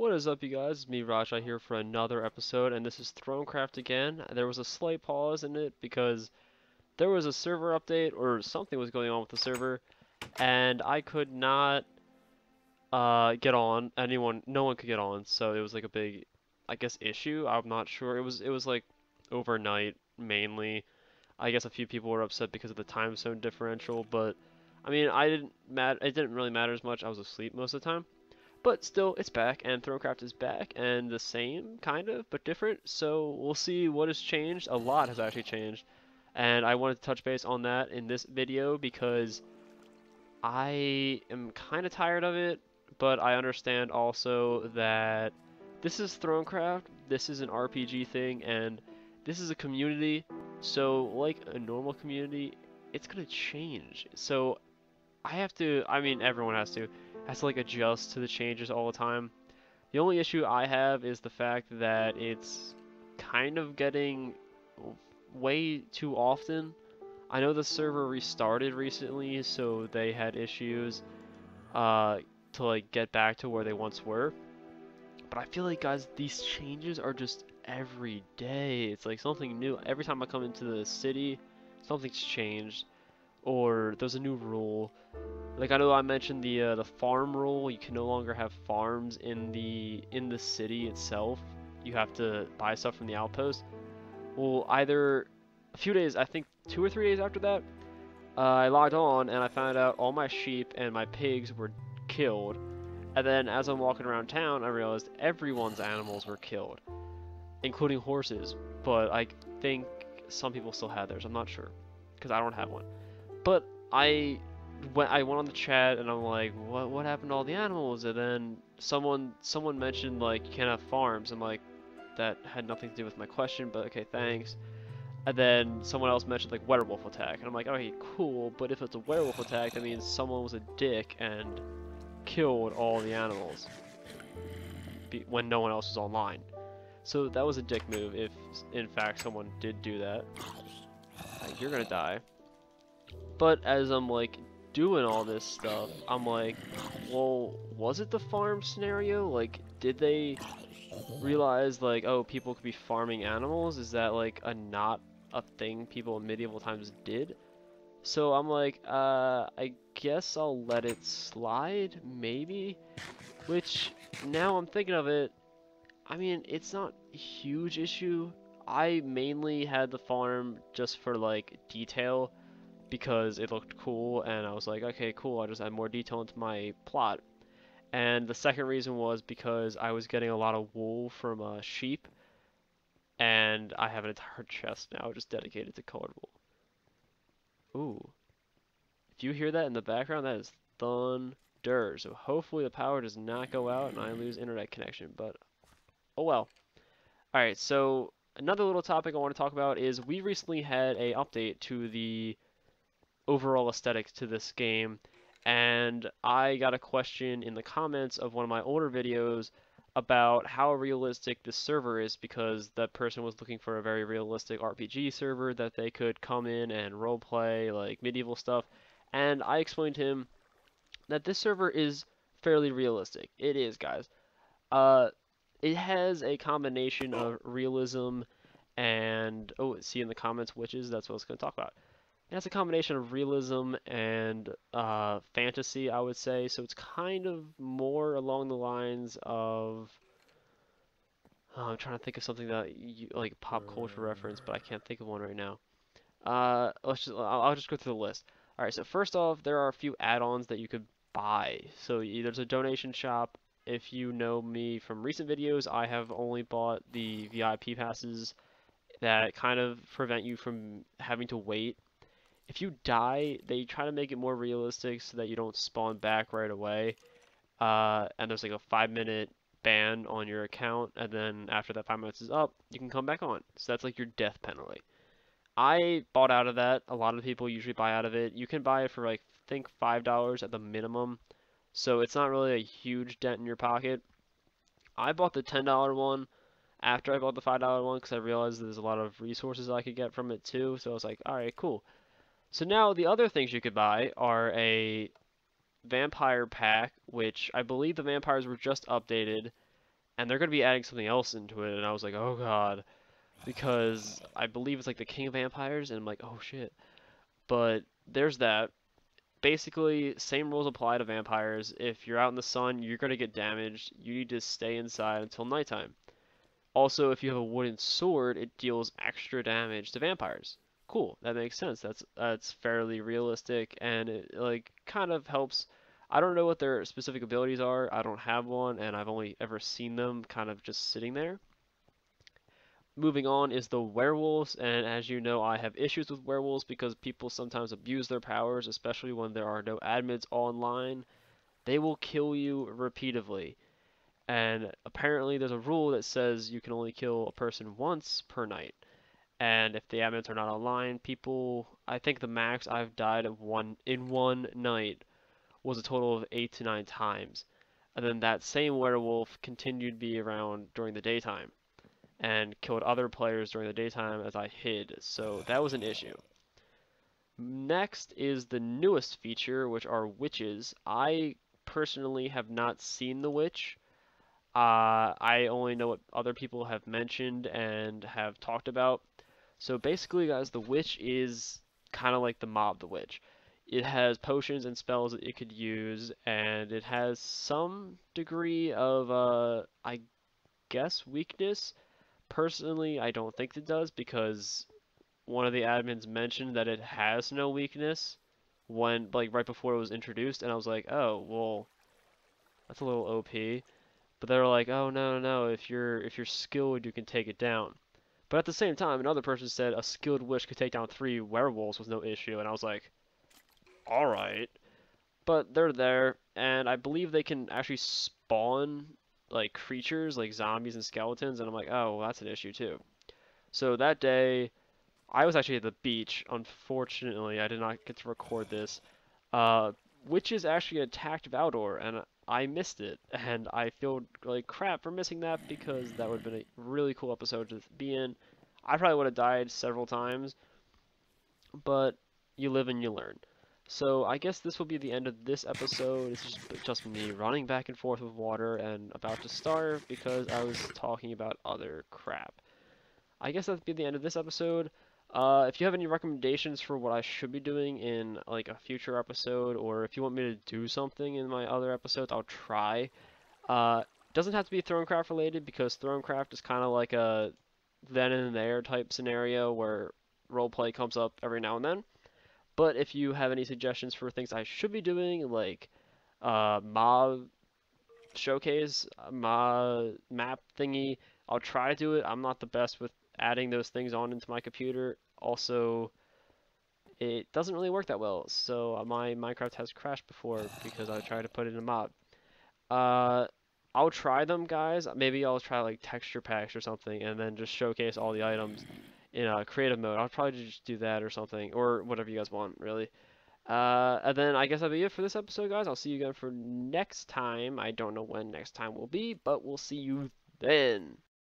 What is up, you guys? It's me, Rajai, here for another episode, and this is ThroneCraft again. There was a slight pause in it because there was a server update, or something was going on with the server, and I could not get on. No one could get on, so it was like a big, I guess, issue. I'm not sure. It was like overnight mainly. I guess a few people were upset because of the time zone differential, but I mean, it didn't really matter as much. I was asleep most of the time. But still, it's back, and ThroneCraft is back, and the same, kind of, but different. So we'll see what has changed. A lot has actually changed, and I wanted to touch base on that in this video because I am kind of tired of it, but I understand also that this is ThroneCraft, this is an RPG thing, and this is a community, so like a normal community, it's gonna change. So I mean, everyone has to like adjust to the changes all the time. The only issue I have is the fact that it's kind of getting way too often. I know the server restarted recently, so they had issues to like get back to where they once were. But I feel like, guys, these changes are just every day. It's like something new. Every time I come into the city, something's changed, or there's a new rule. Like, I know I mentioned the farm rule. You can no longer have farms in the city itself. You have to buy stuff from the outpost. Well, either a few days, I think 2 or 3 days after that, I logged on and I found out all my sheep and my pigs were killed. And then as I'm walking around town, I realized everyone's animals were killed, including horses. But I think some people still had theirs. I'm not sure, because I don't have one. But I went on the chat and I'm like, what happened to all the animals? And then someone mentioned like you can't have farms. I'm like, that had nothing to do with my question, but okay, thanks. And then someone else mentioned like werewolf attack, and I'm like, okay, cool, but if it's a werewolf attack, that means someone was a dick and killed all the animals when no one else was online. So that was a dick move if in fact someone did do that. You're gonna die. But as I'm like doing all this stuff, I'm like, well, was it the farm scenario? Like, did they realize like, oh, people could be farming animals? Is that like not a thing people in medieval times did? So I'm like, I guess I'll let it slide, maybe? Which, now I'm thinking of it, I mean, it's not a huge issue. I mainly had the farm just for like detail, because it looked cool, and I was like, okay, cool, I'll just add more detail into my plot. And the second reason was because I was getting a lot of wool from sheep, and I have an entire chest now just dedicated to colored wool. Ooh. If you hear that in the background, that is thunder. So hopefully the power does not go out and I lose internet connection, but oh well. Alright, so another little topic I want to talk about is we recently had a update to the overall aesthetics to this game, and I got a question in the comments of one of my older videos about how realistic this server is, because that person was looking for a very realistic RPG server that they could come in and roleplay like medieval stuff, and I explained to him that this server is fairly realistic. It is, guys. It has a combination of realism and, oh, see in the comments witches, that's what I was going to talk about. It has a combination of realism and fantasy, I would say. So it's kind of more along the lines of, I'm trying to think of something that like pop culture reference, but I can't think of one right now. I'll just go through the list. All right. So first off, there are a few add-ons that you could buy. So there's a donation shop. If you know me from recent videos, I have only bought the VIP passes that kind of prevent you from having to wait. If you die, they try to make it more realistic so that you don't spawn back right away. And there's like a 5-minute ban on your account, and then after that 5 minutes is up, you can come back on. So that's like your death penalty. I bought out of that. A lot of people usually buy out of it. You can buy it for like, I think $5 at the minimum. So it's not really a huge dent in your pocket. I bought the $10 one after I bought the $5 one because I realized there's a lot of resources I could get from it too. So I was like, alright, cool. So now the other things you could buy are a vampire pack, which I believe the vampires were just updated, and they're going to be adding something else into it, and I was like, oh god, because I believe it's like the King of Vampires, and I'm like, oh shit. But there's that. Basically, same rules apply to vampires. If you're out in the sun, you're going to get damaged. You need to stay inside until nighttime. Also, if you have a wooden sword, it deals extra damage to vampires. Cool, that makes sense. That's fairly realistic, and it like kind of helps. I don't know what their specific abilities are. I don't have one, and I've only ever seen them kind of just sitting there. Moving on is the werewolves, and as you know, I have issues with werewolves because people sometimes abuse their powers, especially when there are no admins online. They will kill you repeatedly. And apparently there's a rule that says you can only kill a person once per night. And if the admins are not online, people, I think the max I've died of in one night was a total of 8 to 9 times. And then that same werewolf continued to be around during the daytime and killed other players during the daytime as I hid. So that was an issue. Next is the newest feature, which are witches. I personally have not seen the witch. I only know what other people have mentioned and have talked about. So basically, guys, the witch is kind of like the mob, the witch. It has potions and spells that it could use, and it has some degree of, I guess, weakness. Personally, I don't think it does because one of the admins mentioned that it has no weakness when, like, right before it was introduced, and I was like, oh, well, that's a little OP. But they were like, oh no, no, no, if you're skilled, you can take it down. But at the same time, another person said a skilled witch could take down 3 werewolves with no issue, and I was like, all right. But they're there, and I believe they can actually spawn like creatures, like zombies and skeletons, and I'm like, oh, well, that's an issue too. So that day, I was actually at the beach. Unfortunately, I did not get to record this. Uh, Witches actually attacked Valdor, and I missed it, and I feel like crap for missing that because that would have been a really cool episode to be in. I probably would have died several times, but you live and you learn. So I guess this will be the end of this episode. It's just me running back and forth with water and about to starve because I was talking about other crap. I guess that'd be the end of this episode. If you have any recommendations for what I should be doing in like a future episode, or if you want me to do something in my other episodes, I'll try. Doesn't have to be ThroneCraft related because ThroneCraft is kind of like a then and there type scenario where roleplay comes up every now and then. But if you have any suggestions for things I should be doing, like mob showcase, map thingy, I'll try to do it. I'm not the best with adding those things on into my computer. Also, it doesn't really work that well. So my Minecraft has crashed before because I tried to put it in a mod. Uh, I'll try them, guys. Maybe I'll try like texture packs or something, and then just showcase all the items in a creative mode. I'll probably just do that or something, or whatever you guys want, really. And then I guess that'll be it for this episode, guys. I'll see you again for next time. I don't know when next time will be, but we'll see you then.